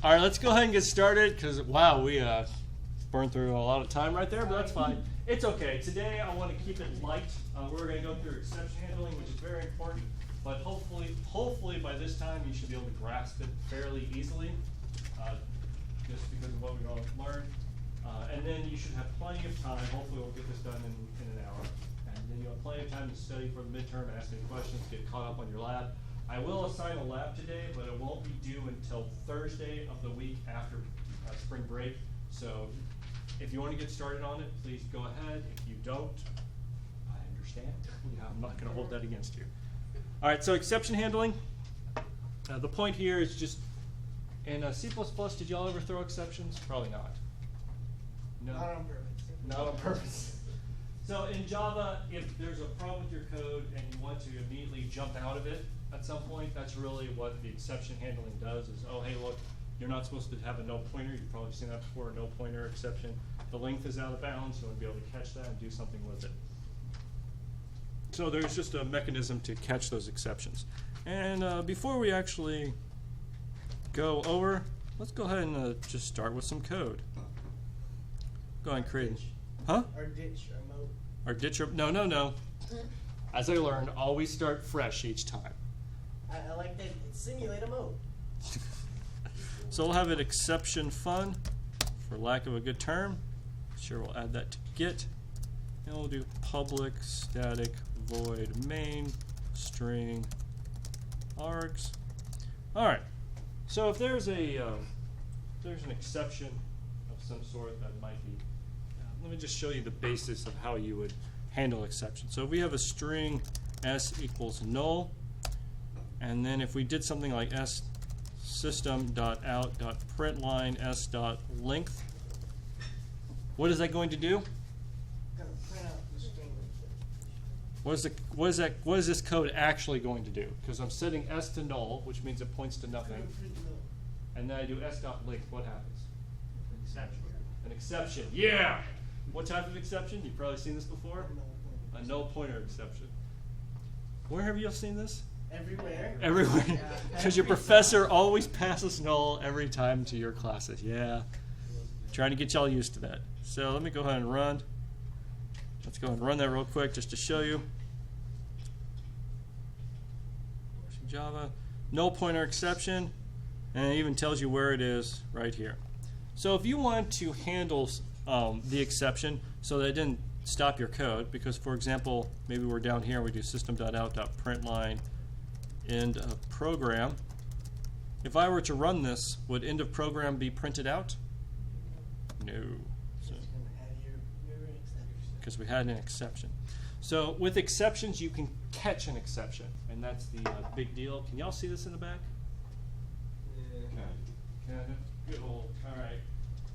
All right, let's go ahead and get started because, wow, we burned through a lot of time right there, but that's fine. It's okay. Today I want to keep it light. We're going to go through exception handling, which is very important, but hopefully by this time you should be able to grasp it fairly easily, just because of what we've all learned. And then you should have plenty of time. Hopefully we'll get this done in an hour. And then you'll have plenty of time to study for the midterm, ask any questions, get caught up on your lab. I will assign a lab today, but it won't be due until Thursday of the week after spring break. So if you want to get started on it, please go ahead. If you don't, I understand. Yeah, I'm not going to hold that against you. All right, so exception handling. The point here is just, in C++, did y'all ever throw exceptions? Probably not. No. Not on purpose. Not on purpose. So in Java, if there's a problem with your code and you want to immediately jump out of it at some point, that's really what the exception handling does is, oh, hey, look, you're not supposed to have a no pointer. You've probably seen that before, a no pointer exception. The length is out of bounds, so you want to be able to catch that and do something with it. So there's just a mechanism to catch those exceptions. And before we actually go over, let's go ahead and just start with some code. Go ahead and create. Huh? Or ditch or moat. Or ditch or, no. As I learned, always start fresh each time. I like that. Simulate a moat. So we'll have an exception fun, for lack of a good term. Sure, we'll add that to get. And we'll do public static void main string args. All right. So if there's a there's an exception of some sort that might be, let me just show you the basis of how you would handle exception. So if we have a string s equals null, and then if we did something like s system.out.println s.length, what is that going to do? Gonna print out the string. What is this code actually going to do? Because I'm setting s to null, which means it points to nothing, and then I do s.length. What happens? An exception. An exception. Yeah. What type of exception? You've probably seen this before. A null pointer exception. Where have you seen this? Everywhere. Everywhere. Because your professor always passes null every time to your classes. Yeah. Trying to get y'all used to that. So let me go ahead and run. Let's go ahead and run that real quick just to show you. Java. Null pointer exception. And it even tells you where it is right here. So if you want to handle the exception so that it didn't stop your code, because for example, maybe we're down here and we do system.out.println end of program. If I were to run this, would end of program be printed out? No. Because we had an exception. So with exceptions, you can catch an exception, and that's the big deal. Can y'all see this in the back? Yeah. Kind of. Good old. All right.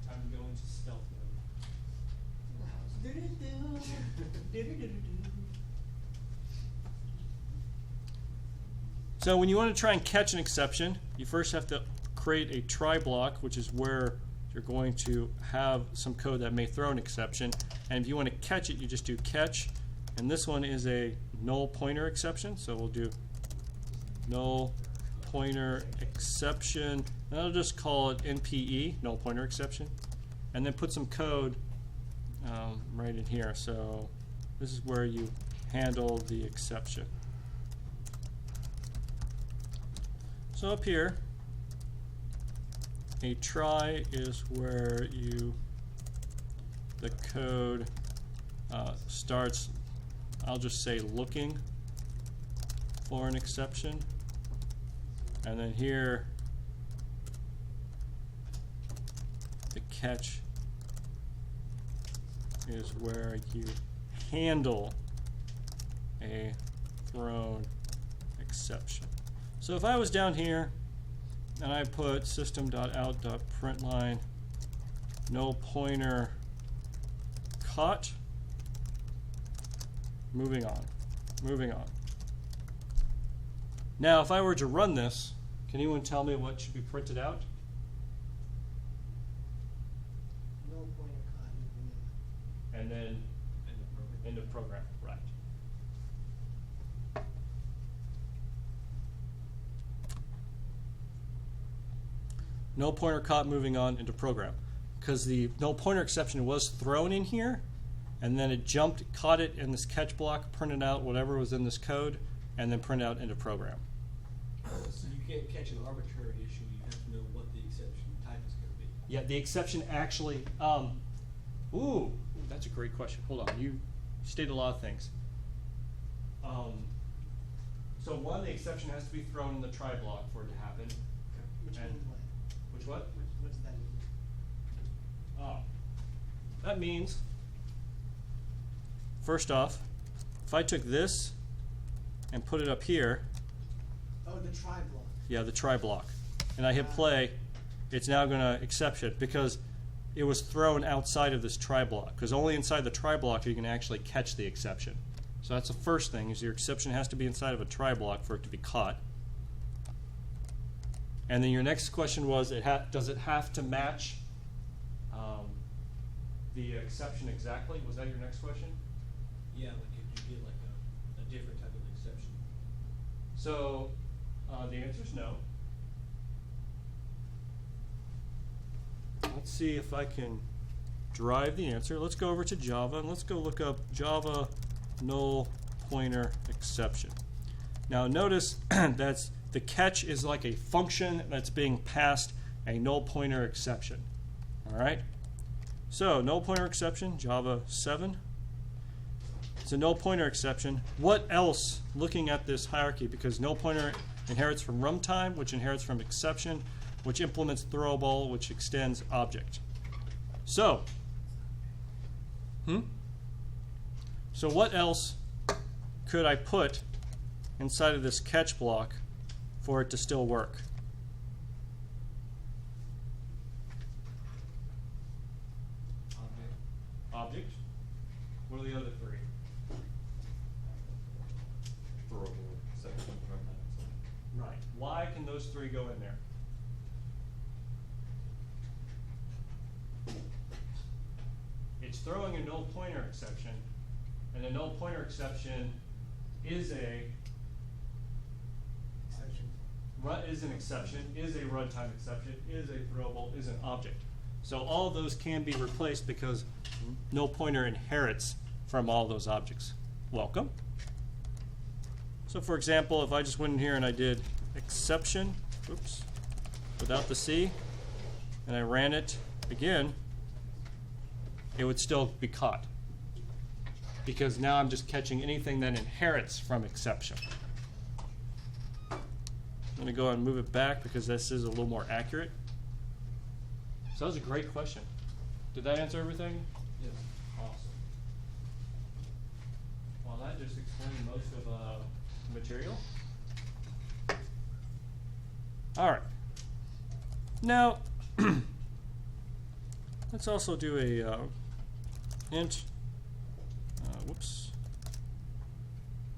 I'm going to stealth mode. So when you want to try and catch an exception, you first have to create a try block, which is where you're going to have some code that may throw an exception. And if you want to catch it, you just do catch. And this one is a null pointer exception. So we'll do null pointer exception. And I'll just call it NPE, null pointer exception. And then put some code right in here. So this is where you handle the exception. So up here, a try is where the code starts, I'll just say looking for an exception. And then here, the catch is where you handle a thrown exception. So if I was down here and I put system.out.println no pointer caught, moving on. Now if I were to run this, can anyone tell me what should be printed out? No pointer caught. And then end of program, right. null pointer caught, moving on into program. Because the null pointer exception was thrown in here, and then it jumped, caught it in this catch block, printed out whatever was in this code, and then printed out into program. So you can't catch an arbitrary issue, you have to know what the exception type is going to be. Yeah, the exception actually, ooh, that's a great question. Hold on, you stated a lot of things. So one, the exception has to be thrown in the try block for it to happen. Which And- means what? Which what? What's that mean? That means, first off, if I took this and put it up here, Oh, the try block. yeah, the try block, and I hit play, it's now going to exception because it was thrown outside of this try block, because only inside the try block you can actually catch the exception. So that's the first thing, is your exception has to be inside of a try block for it to be caught. And then your next question was, does it have to match the exception exactly? Was that your next question? Yeah, like if you get like a different type of exception. So the answer is no. Let's see if I can drive the answer. Let's go over to Java and let's go look up Java null pointer exception. Now notice that's the catch is like a function that's being passed a null pointer exception. All right. So null pointer exception, Java 7. It's a null pointer exception. What else, looking at this hierarchy, because null pointer inherits from runtime, which inherits from exception, which implements throwable, which extends object. So, so what else could I put inside of this catch block for it to still work? Object. What are the other three? Throwable, exception, runtime. Right. Why can those three go in there? It's throwing a null pointer exception, and a null pointer exception is a Exception. is an exception, is a runtime exception, is a throwable, is an object. So all of those can be replaced because null pointer inherits from all those objects. Welcome. So for example, if I just went in here and I did exception, oops, without the C, and I ran it again, it would still be caught. Because now I'm just catching anything that inherits from exception. I'm going to go ahead and move it back because this is a little more accurate. So that was a great question. Did that answer everything? Yes. Awesome. Well, that just explained most of the material. All right. Now, let's also do a int. Whoops.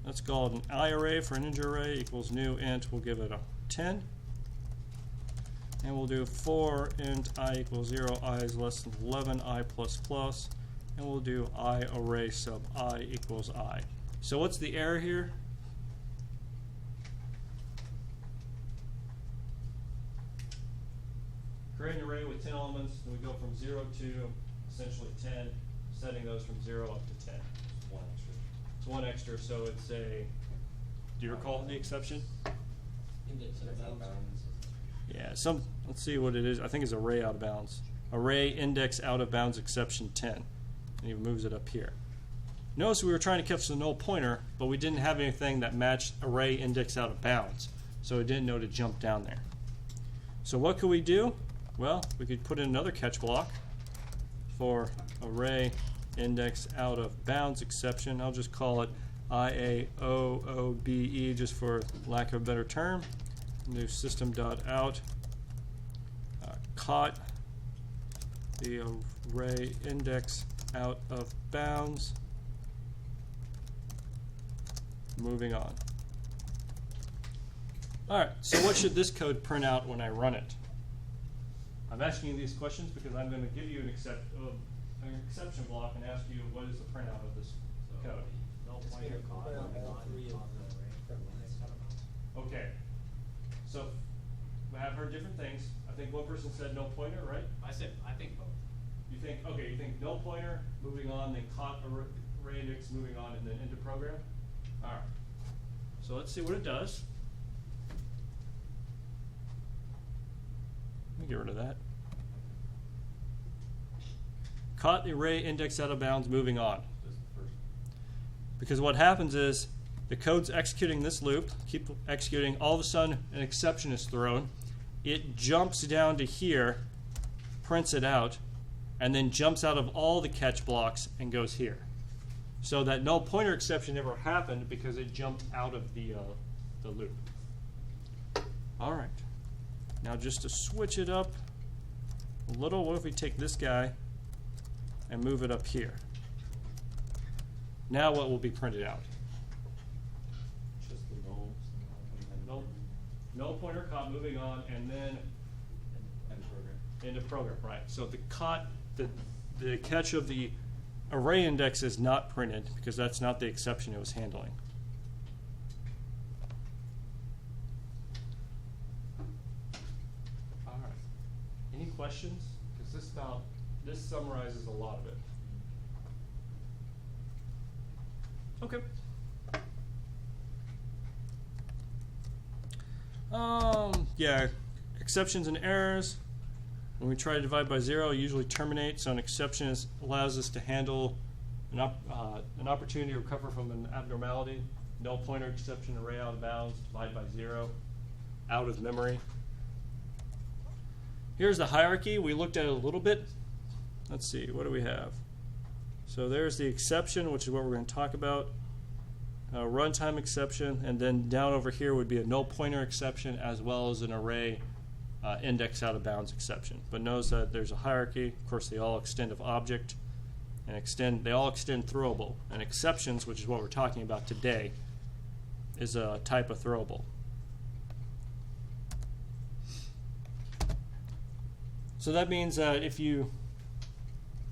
Let's call it an I array for an integer array equals new int. We'll give it a 10. And we'll do for int I equals 0, I is less than 11, I plus plus. And we'll do I array sub I equals I. So what's the error here? Create an array with 10 elements, and we go from 0 to essentially 10, setting those from 0 up to 10. One extra. It's one extra, so it's a, do you recall the exception? Index out of bounds. Yeah, let's see what it is. I think it's array out of bounds. Array index out of bounds exception 10. And he moves it up here. Notice we were trying to catch the null pointer, but we didn't have anything that matched array index out of bounds. So it didn't know to jump down there. So what could we do? Well, we could put in another catch block for array index out of bounds exception. I'll just call it IAOOBE just for lack of a better term. Do system.out caught the array index out of bounds. Moving on. All right, so what should this code print out when I run it? I'm asking you these questions because I'm going to give you an exception block and ask you what is the printout of this code. Null It's pointer gonna caught put out on all three of the array. Okay, so we have heard different things. I think one person said no pointer, right? I think both. You think, okay, you think no pointer, moving on, then caught array index, moving on, and then into program? All right. So let's see what it does. Let me get rid of that. Caught the array index out of bounds, moving on. This is the first. Because what happens is the code's executing this loop, keep executing, all of a sudden an exception is thrown. It jumps down to here, prints it out, and then jumps out of all the catch blocks and goes here. So that no pointer exception never happened because it jumped out of the loop. All right. Now just to switch it up a little, what if we take this guy and move it up here? Now what will be printed out? Just the no, and then No pointer caught, moving on, and then end program. into program, right? So the the catch of the array index is not printed because that's not the exception it was handling. All right. Any questions? Because this summarizes a lot of it. Okay. Yeah, exceptions and errors. When we try to divide by 0, usually terminate. So an exception allows us to handle an opportunity to recover from an abnormality. No pointer exception, array out of bounds, divide by 0, out of memory. Here's the hierarchy. We looked at it a little bit. Let's see, what do we have? So there's the exception, which is what we're going to talk about. Runtime exception, and then down over here would be a no pointer exception as well as an array index out of bounds exception. But notice that there's a hierarchy. Of course, they all extend of object and they all extend throwable. And exceptions, which is what we're talking about today, is a type of throwable. So that means that if we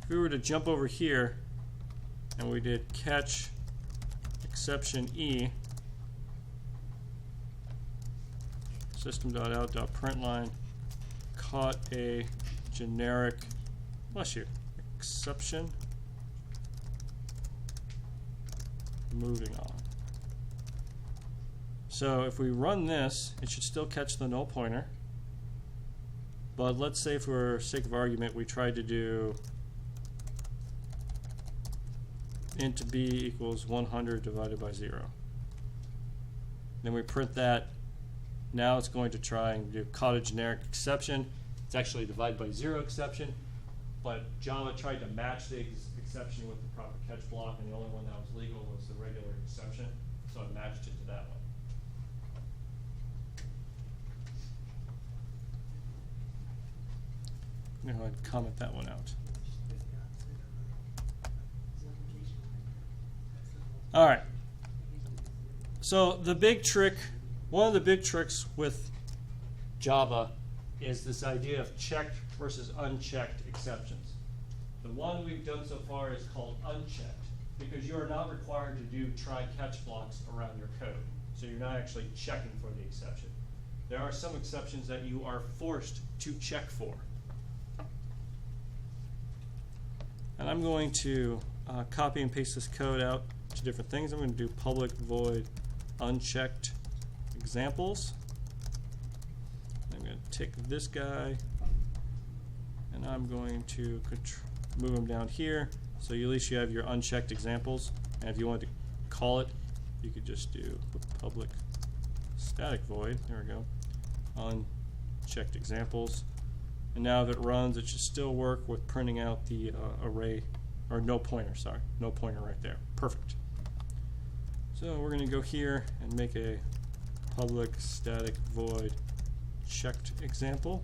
were to jump over here and we did catch exception E, system.out.println caught a generic, bless you, exception, moving on. So if we run this, it should still catch the null pointer. But let's say for sake of argument we tried to do int b equals 100 divided by 0. Then we print that. Now it's going to try and do caught a generic exception. It's actually divide by 0 exception, but Java tried to match the exception with the proper catch block, and the only one that was legal was the regular exception, so it matched it to that one. I'm going to go ahead and comment that one out. All right. So the big trick, one of the big tricks with Java is this idea of checked versus unchecked exceptions. The one we've done so far is called unchecked because you are not required to do try catch blocks around your code. So you're not actually checking for the exception. There are some exceptions that you are forced to check for. And I'm going to copy and paste this code out to different things. I'm going to do public void unchecked examples. I'm going to take this guy and I'm going to move him down here so at least you have your unchecked examples. And if you want to call it, you could just do public static void, there we go, unchecked examples. And now if it runs, it should still work with printing out the array, or no pointer, sorry, no pointer right there. Perfect. So we're going to go here and make a public static void checked example.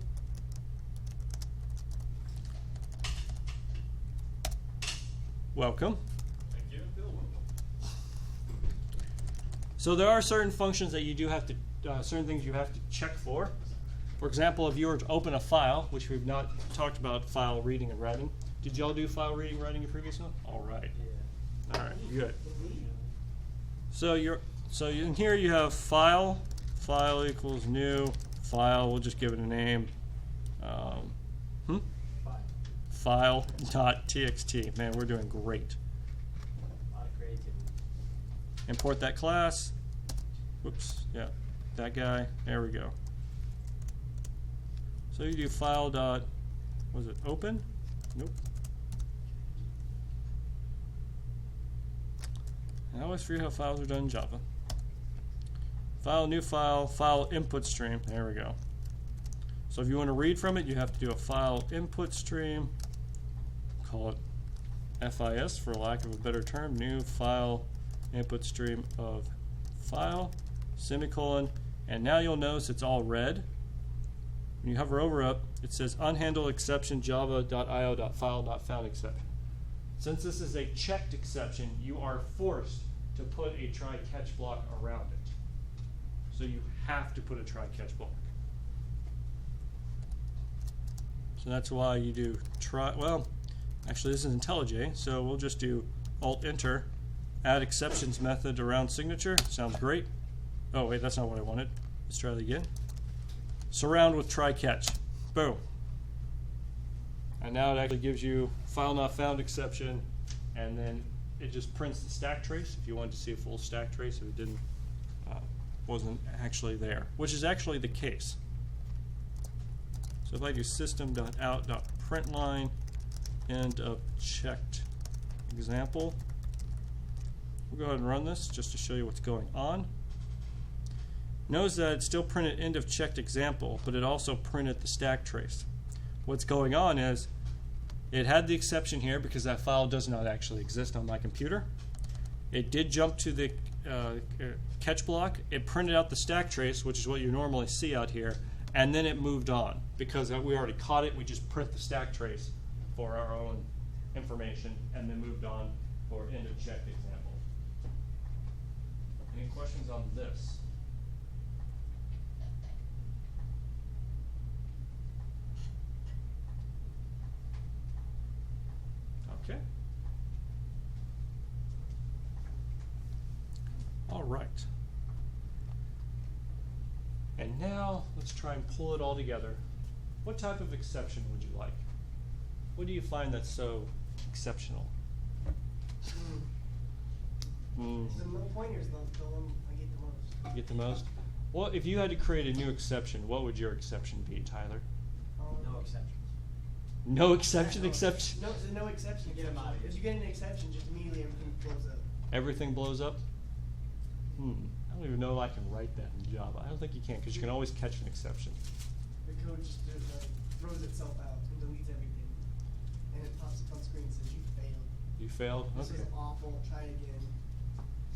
Welcome. Thank you. So there are certain functions that you do have to, certain things you have to check for. For example, if you were to open a file, which we've not talked about file reading and writing. Did y'all do file reading and writing in previous one? All right. Yeah. All right, good. So in here you have file equals new, file, we'll just give it a name, File.txt. Man, we're doing great. A lot of creativity. Import that class. Whoops, yeah, that guy. There we go. So you do file dot, was it open? Nope. I always forget how files are done in Java. File, new file, file input stream. There we go. So if you want to read from it, you have to do a file input stream. Call it FIS for lack of a better term. New file input stream of file, semicolon, and now you'll notice it's all red. When you hover over it, it says unhandled exception java.io.file.found exception. Since this is a checked exception, you are forced to put a try catch block around it. So you have to put a try catch block. So that's why you do try, well, actually this is IntelliJ, so we'll just do Alt Enter, add exceptions method around signature. Sounds great. Oh wait, that's not what I wanted. Let's try that again. Surround with try catch. Boom. And now it actually gives you file not found exception, and then it just prints the stack trace if you wanted to see a full stack trace if it didn't wasn't actually there, which is actually the case. So if I do system.out.println end of checked example, we'll go ahead and run this just to show you what's going on. Notice that it still printed end of checked example, but it also printed the stack trace. What's going on is it had the exception here because that file does not actually exist on my computer. It did jump to the catch block. It printed out the stack trace, which is what you normally see out here, and then it moved on. Because we already caught it, we just print the stack trace for our own information and then moved on for end of checked example. Any questions on this? Okay. All right. And now let's try and pull it all together. What type of exception would you like? What do you find that's so exceptional? The pointers, the one I get the most. You get the most? Well, if you had to create a new exception, what would your exception be, Tyler? No exceptions. No exception, exception? No, there's no exception. Get 'em out of here. If you get an exception, just immediately everything blows up. Everything blows up? I don't even know if I can write that in Java. I don't think you can, because you can always catch an exception. The code just throws itself out and deletes everything. And it pops up on screen and says you failed. You failed? This Okay. is awful. Try again.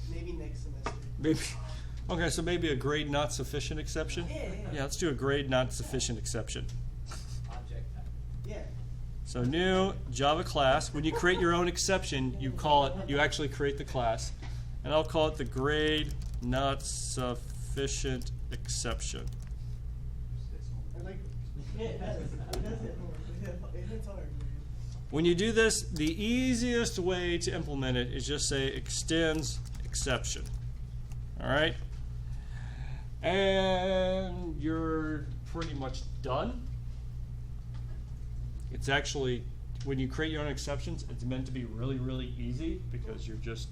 Maybe next semester. Maybe. Okay, so maybe a grade not sufficient exception? Yeah. Yeah, let's do a grade not sufficient exception. Object type. Yeah. So new Java class. When you create your own exception, you call it, you actually create the class. And I'll call it the grade not sufficient exception. I like it. Yeah, it does. It does hit hard. It hits hard, man. When you do this, the easiest way to implement it is just say extends exception. All right? And you're pretty much done. It's actually, when you create your own exceptions, it's meant to be really, really easy because you're just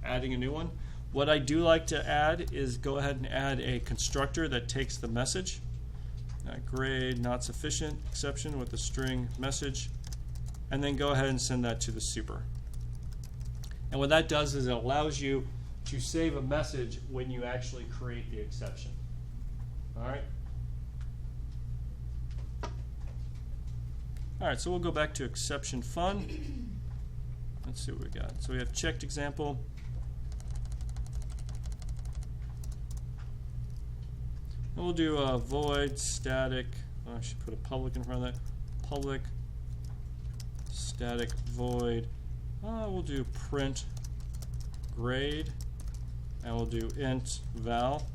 adding a new one. What I do like to add is go ahead and add a constructor that takes the message. Grade not sufficient exception with the string message, and then go ahead and send that to the super. And what that does is it allows you to save a message when you actually create the exception. All right? All right, so we'll go back to exception fun. Let's see what we got. So we have checked example. And we'll do a void static. Oh, I should put a public in front of that. Public static void. We'll do print grade, and we'll do int val.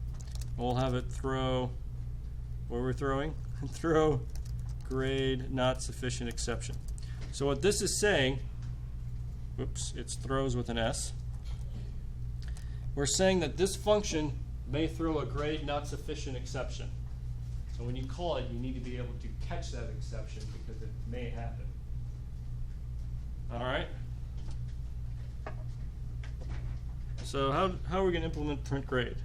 And we'll have it throw. What are we throwing? Throw grade not sufficient exception. So what this is saying, oops, it's throws with an S. We're saying that this function may throw a grade not sufficient exception. So when you call it, you need to be able to catch that exception because it may happen. All right? So how are we going to implement print grade?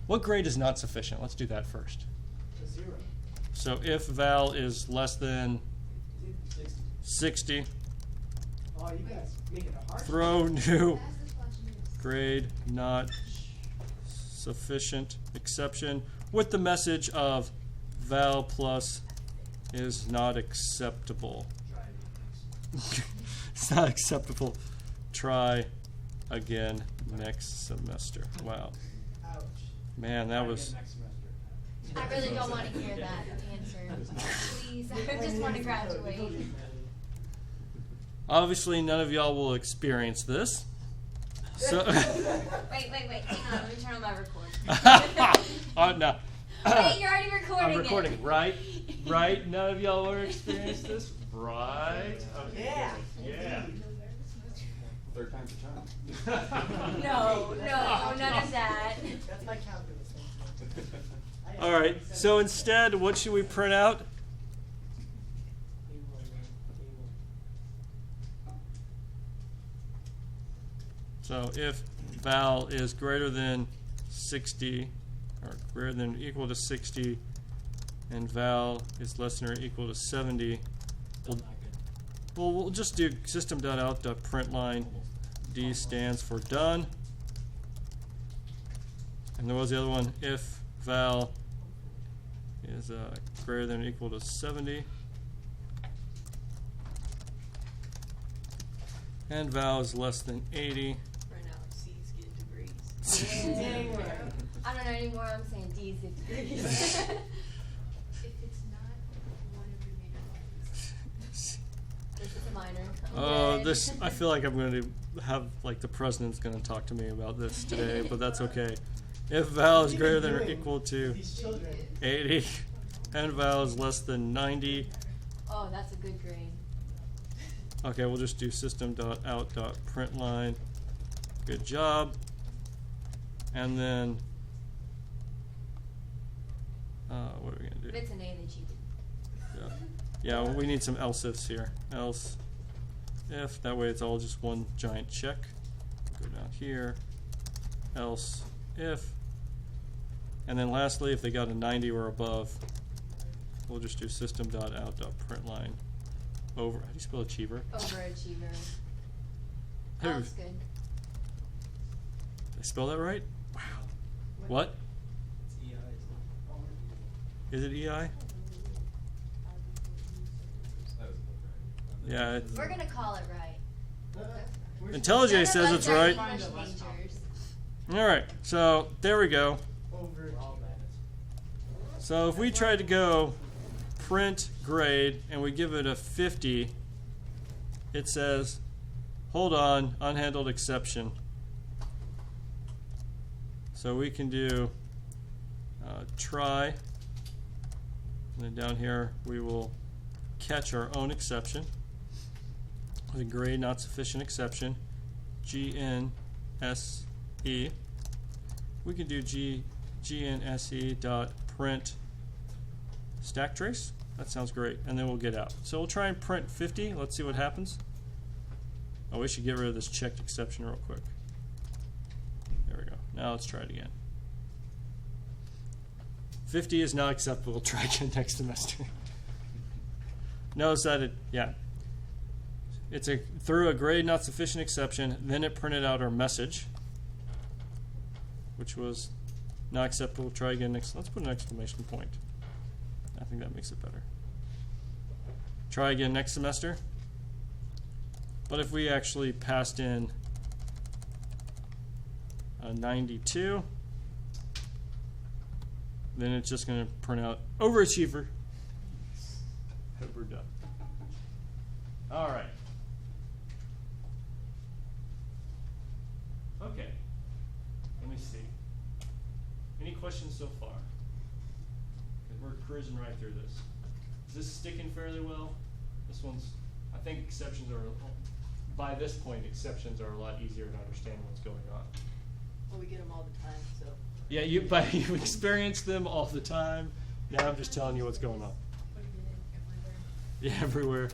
What grade is not sufficient? Let's do that first. A 0. So if val is less than 60, Oh, you guys make it a hard. throw new grade not sufficient exception with the message of val plus is not acceptable. It's not acceptable. Try again next semester. Wow. Ouch. Man, that was. Next semester. I really don't want to hear that answer. Please, I just want to graduate. Obviously, none of y'all will experience this. So. Wait, hang on, let me turn on my record. Oh, no. Wait, you're already recording I'm recording it. it, right? Right? None of y'all want to experience this? Right? Okay, Yeah. good. Yeah. Third time's a charm. No, none of that. That's my calculus. Thank you. All right. So instead, what should we print out? So if val is greater than 60, or greater than or equal to 60, and val is less than or equal to 70, we'll just do system.out.println. D stands for done. And there was the other one, if val is greater than or equal to 70, and val is less than 80. Right now, C's getting degrees. Dang right. I don't know anymore, I'm saying D's 6 degrees. If it's not one of your major classes. This is a minor. Oh, I'm this, good. I feel like I'm going to have, like, the president's going to talk to me about this today, but that's okay. If val is greater than or equal to These children. 80, and val is less than 90, Oh, that's a good grade. okay, we'll just do system.out.println. Good job. And then, what are we going to If do? it's an A, they cheated. Yeah, well, we need some else ifs here. Else if, that way it's all just one giant check. Go down here. Else if. And then lastly, if they got a 90 or above, we'll just do system.out.println. Over, how do you spell achiever? Overachiever. Who? That looks good. Did I spell that right? Wow. What? It's EI, Is it EI? Yeah, it's, We're gonna call it right. IntelliJ None of says us it's are right. English majors. Alright, so there we go. Over. So if we try to go print grade and we give it a 50, it says, hold on, unhandled exception. So we can do try, and then down here we will catch our own exception. The grade not sufficient exception, GNSE. We can do GNSE dot print stack trace. That sounds great, and then we'll get out. So we'll try and print 50. Let's see what happens. Oh, we should get rid of this checked exception real quick. There we go. Now let's try it again. 50 is not acceptable. Try again next semester. Notice that it, yeah. It's through a grade not sufficient exception, then it printed out our message, which was not acceptable. Try again next. Let's put an exclamation point. I think that makes it better. Try again next semester. But if we actually passed in a 92, then it's just going to print out overachiever. We're done. All right. Okay. Let me see. Any questions so far? 'Cause we're cruising right through this. Is this sticking fairly well? This one's, I think exceptions are, by this point, exceptions are a lot easier to understand what's going on. Well, we get them all the time, so Yeah, but you experience them all the time. Now I'm just telling you what's going on. Yeah, everywhere.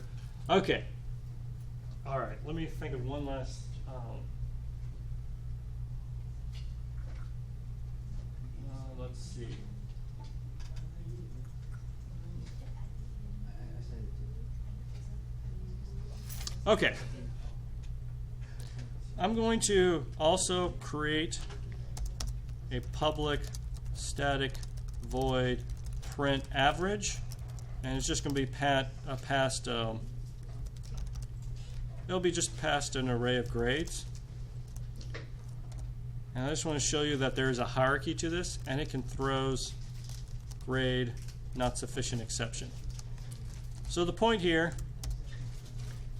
Okay. All right. Let me think of one last. Let's see. Okay. I'm going to also create a public static void print average, and it's just going to be passed. It'll be just passed an array of grades. And I just want to show you that there is a hierarchy to this, and it can throws grade not sufficient exception. So the point here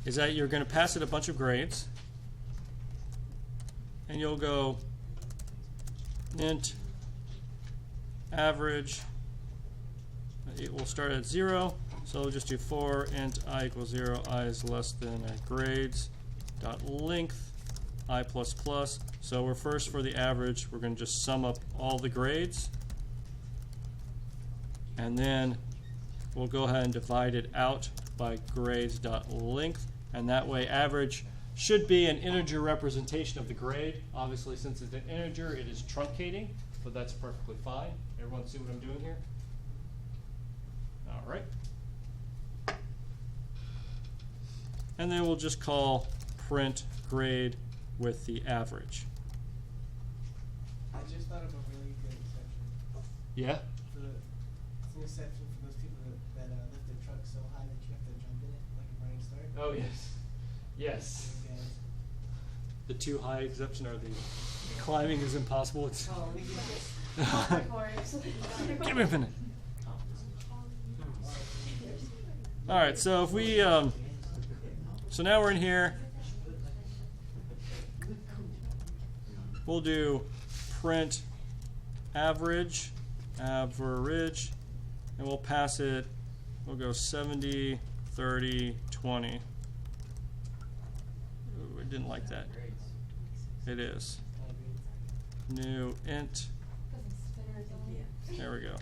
is that you're going to pass it a bunch of grades, and you'll go int average. It will start at 0, so we'll just do for int I equals 0, I is less than grades dot length I plus plus. So we're first for the average, we're going to just sum up all the grades, and then we'll go ahead and divide it out by grades dot length, and that way average should be an integer representation of the grade. Obviously, since it's an integer, it is truncating, but that's perfectly fine. Everyone see what I'm doing here? All right. And then we'll just call print grade with the average. I just thought of a really good exception. Yeah? It's an exception for those people that lift their truck so high that you have to jump in it, like a running start. Oh, yes. Yes. Okay. The too high exception are the climbing is impossible. It's Oh, let me get this. give me a minute. All right, so if we, so now we're in here. We'll do print average, and we'll pass it, we'll go 70, 30, 20. Ooh, I didn't like that. It is. New int. There we go.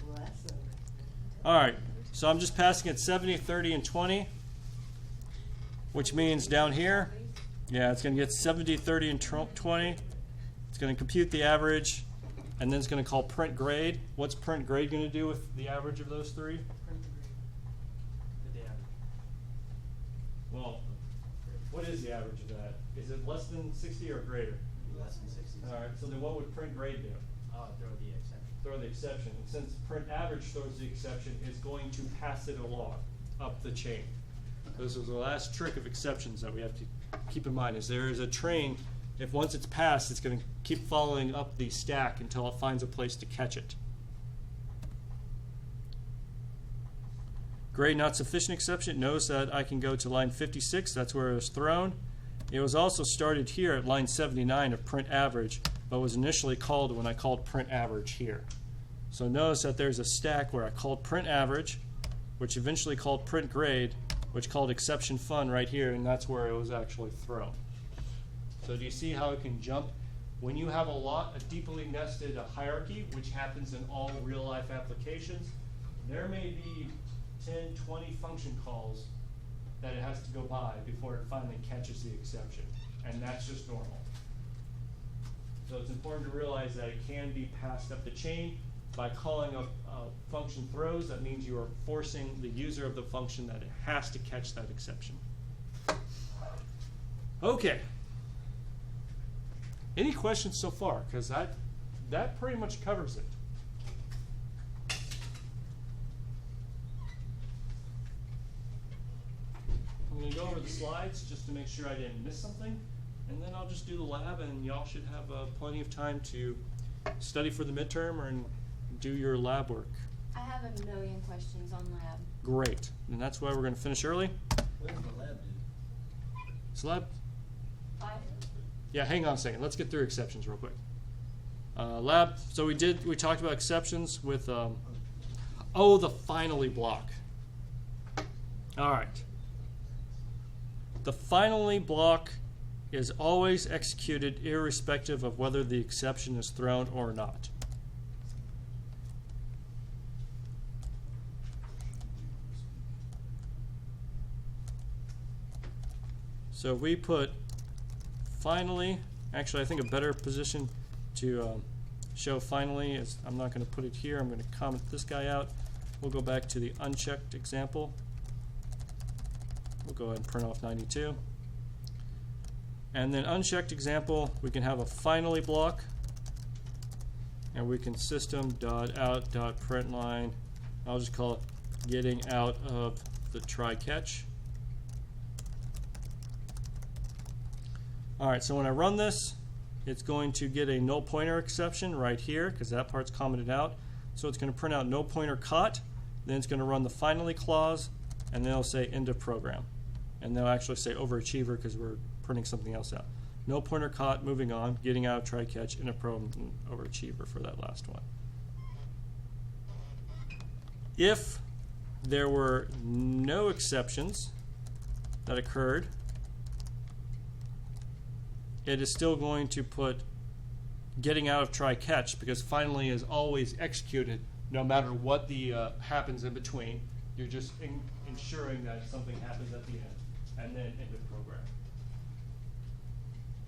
All right, so I'm just passing it 70, 30, and 20, which means down here, yeah, it's going to get 70, 30, and 20. It's going to compute the average, and then it's going to call print grade. What's print grade going to do with the average of those three? Well, what is the average of that? Is it less than 60 or greater? Less than 60. All right, so then what would print grade do? Throw the exception. Throw the exception. And since print average throws the exception, it's going to pass it along up the chain. This is the last trick of exceptions that we have to keep in mind, is there is a train, if once it's passed, it's going to keep following up the stack until it finds a place to catch it. Grade not sufficient exception. Notice that I can go to line 56. That's where it was thrown. It was also started here at line 79 of print average, but was initially called when I called print average here. So notice that there's a stack where I called print average, which eventually called print grade, which called exception fun right here, and that's where it was actually thrown. So do you see how it can jump? When you have a deeply nested hierarchy, which happens in all real life applications, there may be 10, 20 function calls that it has to go by before it finally catches the exception, and that's just normal. So it's important to realize that it can be passed up the chain. By calling a function throws, that means you are forcing the user of the function that it has to catch that exception. Okay. Any questions so far? Because that pretty much covers it. I'm going to go over the slides just to make sure I didn't miss something, and then I'll just do the lab, and y'all should have plenty of time to study for the midterm or do your lab work. I have a million questions on lab. Great. And that's why we're going to finish early. When's the lab due? Is lab? 5? Yeah, hang on a second. Let's get through exceptions real quick. Lab, so we talked about exceptions with, the finally block. All right. The finally block is always executed irrespective of whether the exception is thrown or not. So if we put finally, actually I think a better position to show finally is, I'm not going to put it here, I'm going to comment this guy out. We'll go back to the unchecked example. We'll go ahead and print off 92. And then unchecked example, we can have a finally block, and we can system.out.println, I'll just call it getting out of the try catch. Alright, so when I run this, it's going to get a no pointer exception right here because that part's commented out. So it's going to print out no pointer caught, then it's going to run the finally clause, and then it'll say end of program. And they'll actually say overachiever because we're printing something else out. No pointer caught, moving on, getting out of try catch, end of program, and overachiever for that last one. If there were no exceptions that occurred, it is still going to put getting out of try catch because finally is always executed no matter what the happens in between. You're just ensuring that something happens at the end and then end of program.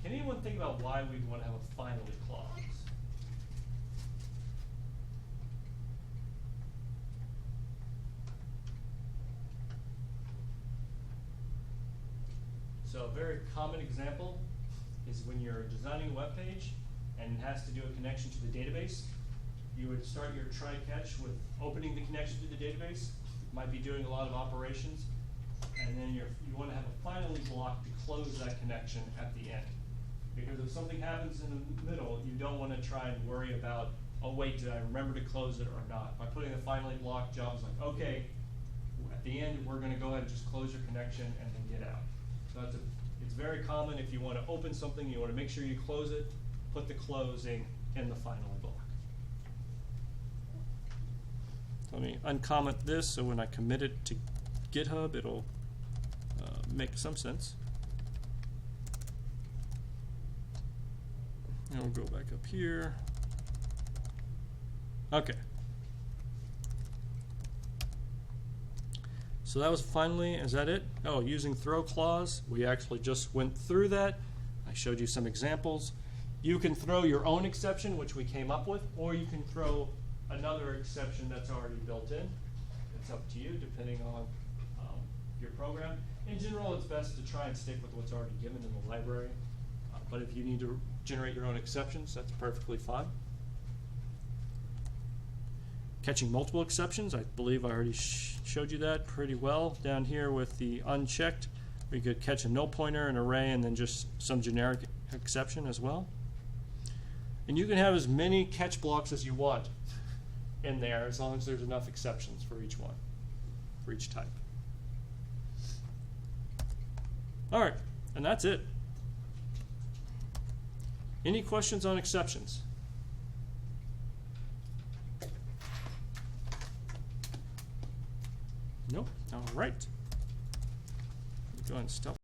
Can anyone think about why we'd want to have a finally clause? So a very common example is when you're designing a web page and it has to do a connection to the database, you would start your try catch with opening the connection to the database. Might be doing a lot of operations, and then you want to have a finally block to close that connection at the end. Because if something happens in the middle, you don't want to try and worry about, oh wait, did I remember to close it or not? By putting the finally block, job's like, okay, at the end we're going to go ahead and just close your connection and then get out. So it's very common if you want to open something, you want to make sure you close it, put the closing in the finally block. Let me uncomment this so when I commit it to GitHub, it'll make some sense. And we'll go back up here. Okay. So that was finally, is that it? Oh, using throw clause, we actually just went through that. I showed you some examples. You can throw your own exception, which we came up with, or you can throw another exception that's already built in. It's up to you, depending on your program. In general, it's best to try and stick with what's already given in the library. But if you need to generate your own exceptions, that's perfectly fine. Catching multiple exceptions, I believe I already showed you that pretty well. Down here with the unchecked, we could catch a no pointer, an array, and then just some generic exception as well. And you can have as many catch blocks as you want in there as long as there's enough exceptions for each one, for each type. All right, and that's it. Any questions on exceptions? Nope. All right. Go ahead and stop.